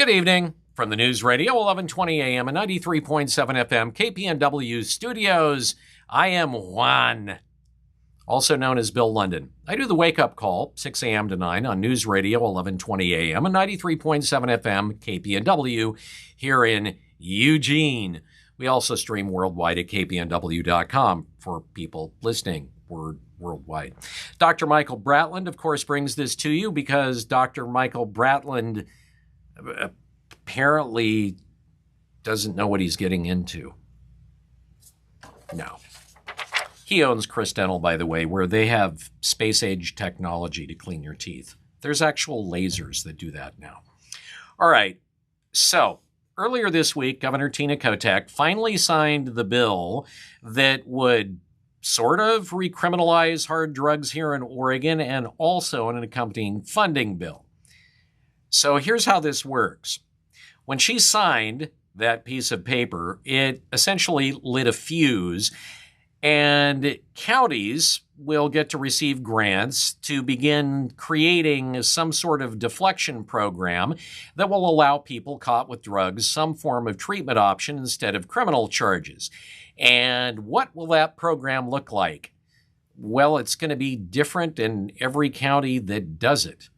Good evening from the News Radio, 1120 AM and 93.7 FM, KPNW Studios. I am Juan, also known as Bill London. I do the wake-up call, 6 a.m. to 9 on News Radio, 1120 AM and 93.7 FM, KPNW, here in Eugene. We also stream worldwide at kpnw.com for people listening worldwide. Dr. Michael Bratland, of course, brings this to you because Dr. Michael Bratland apparently doesn't know what he's getting into. No. He owns Chris Dental, by the way, where they have space-age technology to clean your teeth. There's actual lasers that do that now. All right, so earlier this week, Governor Tina Kotek finally signed the bill that would sort of recriminalize hard drugs here in Oregon and also an accompanying funding bill. So here's how this works. When she signed that piece of paper, it essentially lit a fuse, and counties will get to receive grants to begin creating some sort of deflection program that will allow people caught with drugs some form of treatment option instead of criminal charges. And what will that program look like? Well, it's going to be different in every county that does it.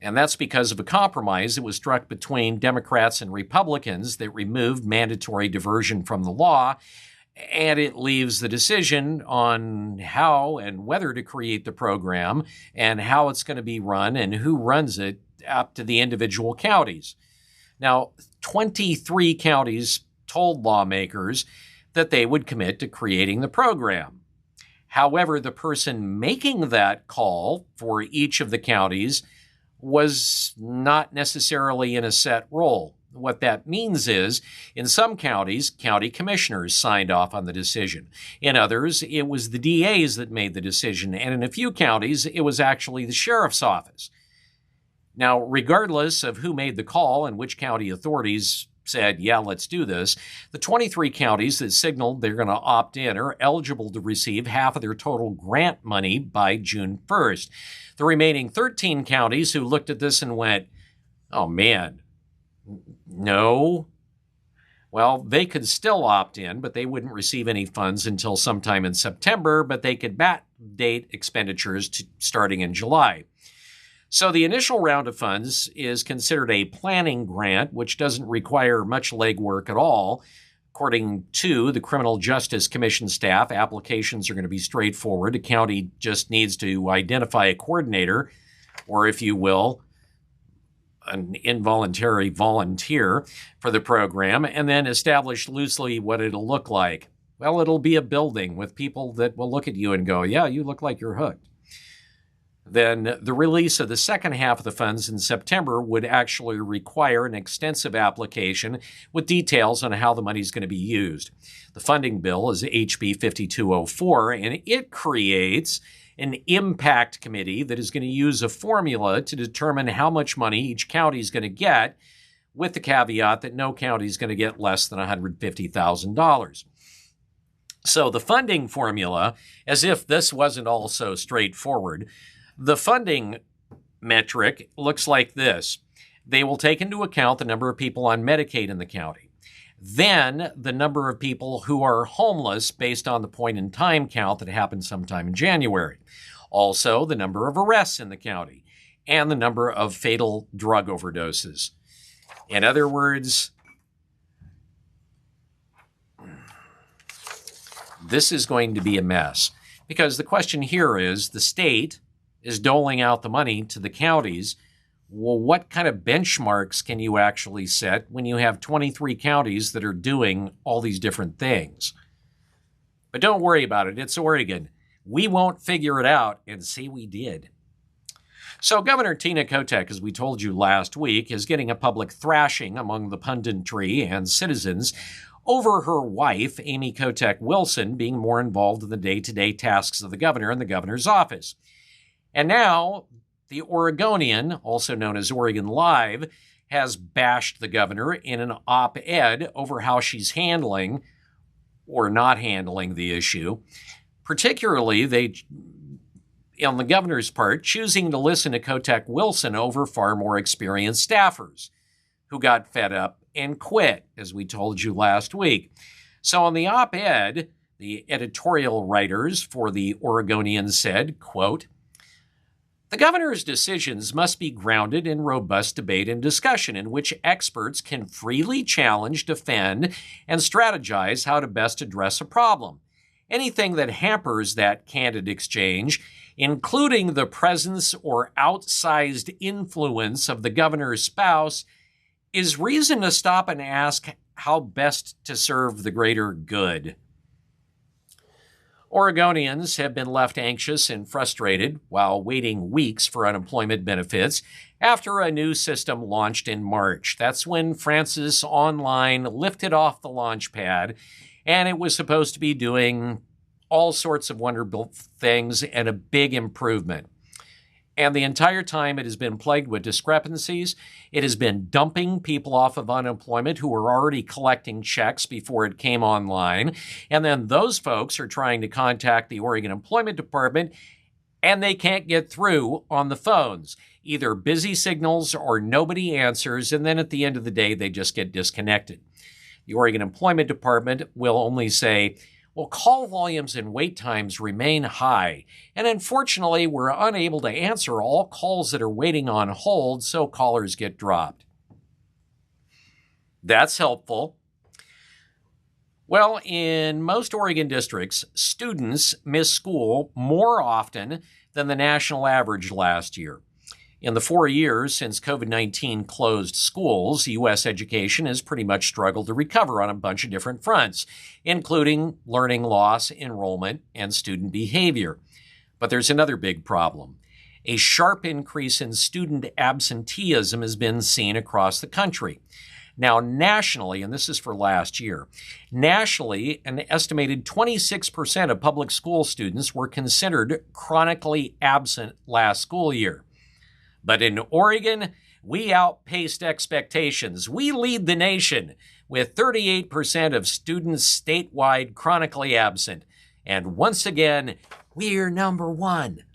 And that's because of a compromise that was struck between Democrats and Republicans that removed mandatory diversion from the law, and it leaves the decision on how and whether to create the program and how it's going to be run and who runs it up to the individual counties. Now, 23 counties told lawmakers that they would commit to creating the program. However, the person making that call for each of the counties was not necessarily in a set role. What that means is, in some counties, county commissioners signed off on the decision. In others, it was the DAs that made the decision. And in a few counties, it was actually the sheriff's office. Now, regardless of who made the call and which county authorities said, yeah, let's do this, the 23 counties that signaled they're going to opt in are eligible to receive half of their total grant money by June 1st. The remaining 13 counties who looked at this and went, oh man, no. Well, they could still opt in, but they wouldn't receive any funds until sometime in September, but they could backdate expenditures starting in July. So the initial round of funds is considered a planning grant, which doesn't require much legwork at all. According to the Criminal Justice Commission staff, applications are going to be straightforward. The county just needs to identify a coordinator, or if you will, an involuntary volunteer for the program, and then establish loosely what it'll look like. Well, it'll be a building with people that will look at you and go, yeah, you look like you're hooked. Then the release of the second half of the funds in September would actually require an extensive application with details on how the money is going to be used. The funding bill is HB 5204, and it creates an impact committee that is going to use a formula to determine how much money each county is going to get, with the caveat that no county is going to get less than $150,000. So the funding formula, as if this wasn't all so straightforward, the funding metric looks like this. They will take into account the number of people on Medicaid in the county. Then the number of people who are homeless based on the point-in-time count that happened sometime in January. Also, the number of arrests in the county and the number of fatal drug overdoses. In other words, this is going to be a mess. Because the question here is, the state is doling out the money to the counties. Well, what kind of benchmarks can you actually set when you have 23 counties that are doing all these different things? But don't worry about it. It's Oregon. We won't figure it out, and see, we did. So Governor Tina Kotek, as we told you last week, is getting a public thrashing among the punditry and citizens over her wife, Amy Kotek Wilson, being more involved in the day-to-day tasks of the governor and the governor's office. And now, the Oregonian, also known as Oregonlive, has bashed the governor in an op-ed over how she's handling or not handling the issue. Particularly, on the governor's part, choosing to listen to Kotek Wilson over far more experienced staffers. who got fed up and quit, as we told you last week. So on the op-ed, the editorial writers for the Oregonian said, quote, "The governor's decisions must be grounded in robust debate and discussion in which experts can freely challenge, defend, and strategize how to best address a problem. Anything that hampers that candid exchange, including the presence or outsized influence of the governor's spouse, is reason to stop and ask how best to serve the greater good." Oregonians have been left anxious and frustrated while waiting weeks for unemployment benefits after a new system launched in March. That's when Francis Online lifted off the launch pad, and it was supposed to be doing all sorts of wonderful things and a big improvement. And the entire time it has been plagued with discrepancies. It has been dumping people off of unemployment who were already collecting checks before it came online. And then those folks are trying to contact the Oregon Employment Department, and they can't get through on the phones. Either busy signals or nobody answers, and then at the end of the day, they just get disconnected. The Oregon Employment Department will only say, well, call volumes and wait times remain high, and unfortunately, we're unable to answer all calls that are waiting on hold, so callers get dropped. That's helpful. Well, in most Oregon districts, students miss school more often than the national average last year. In the 4 years since COVID-19 closed schools, U.S. education has pretty much struggled to recover on a bunch of different fronts, including learning loss, enrollment, and student behavior. But there's another big problem. A sharp increase in student absenteeism has been seen across the country. Now, nationally, and this is for last year, nationally, an estimated 26% of public school students were considered chronically absent last school year. But in Oregon, we outpaced expectations. We lead the nation with 38% of students statewide chronically absent. And once again, we're number one.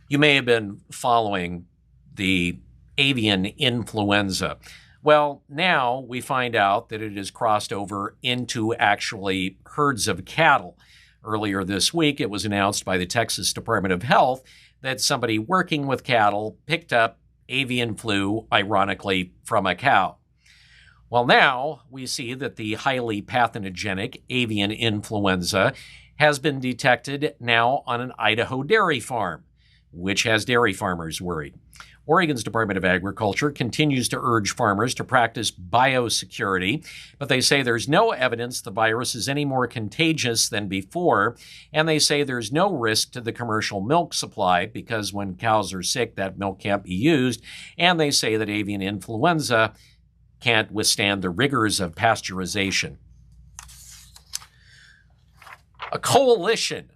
You may have been following the avian influenza. Well, now we find out that it has crossed over into actually herds of cattle. Earlier this week, it was announced by the Texas Department of Health that somebody working with cattle picked up avian flu, ironically, from a cow. Well, now we see that the highly pathogenic avian influenza has been detected now on an Idaho dairy farm, which has dairy farmers worried. Oregon's Department of Agriculture continues to urge farmers to practice biosecurity, but they say there's no evidence the virus is any more contagious than before, and they say there's no risk to the commercial milk supply because when cows are sick, that milk can't be used, and they say that avian influenza can't withstand the rigors of pasteurization. A coalition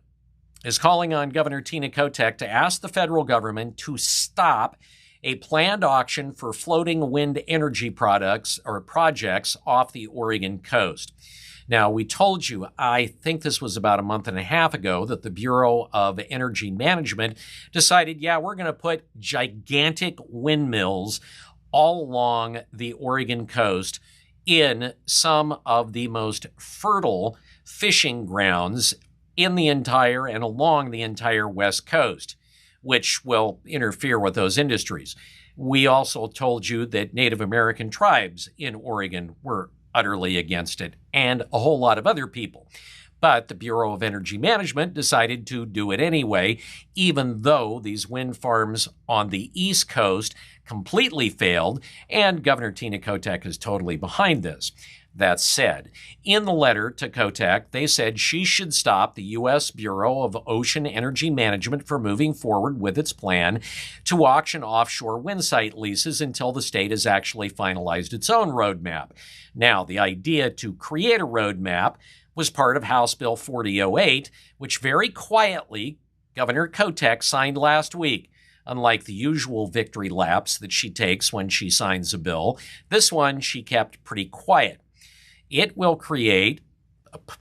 is calling on Governor Tina Kotek to ask the federal government to stop a planned auction for floating wind energy projects off the Oregon coast. Now, we told you, I think this was about a month and a half ago, that the Bureau of Energy Management decided, we're going to put gigantic windmills all along the Oregon coast in some of the most fertile fishing grounds in the entire and along the entire West Coast, which will interfere with those industries. We also told you that Native American tribes in Oregon were utterly against it, and a whole lot of other people. But the Bureau of Energy Management decided to do it anyway, even though these wind farms on the East Coast completely failed, and Governor Tina Kotek is totally behind this. That said, in the letter to Kotek, they said she should stop the U.S. Bureau of Ocean Energy Management from moving forward with its plan to auction offshore wind site leases until the state has actually finalized its own roadmap. Now, the idea to create a roadmap was part of House Bill 4008, which very quietly Governor Kotek signed last week. Unlike the usual victory laps that she takes when she signs a bill, this one she kept pretty quiet. It will create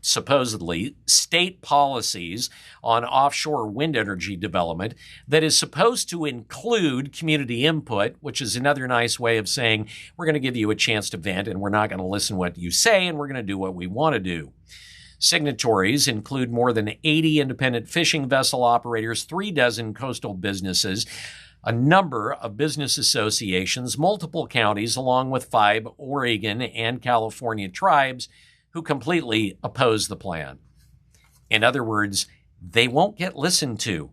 supposedly state policies on offshore wind energy development that is supposed to include community input, which is another nice way of saying we're going to give you a chance to vent and we're not going to listen to what you say and we're going to do what we want to do. Signatories include more than 80 independent fishing vessel operators, 36 coastal businesses, a number of business associations, multiple counties, along with 5 Oregon and California tribes who completely oppose the plan. In other words, they won't get listened to.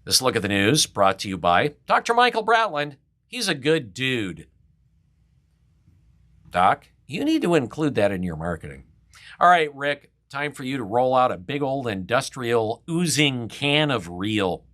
This look at the news brought to you by Dr. Michael Bratland. He's a good dude. Doc, you need to include that in your marketing. All right, Rick, time for you to roll out a big old industrial oozing can of real.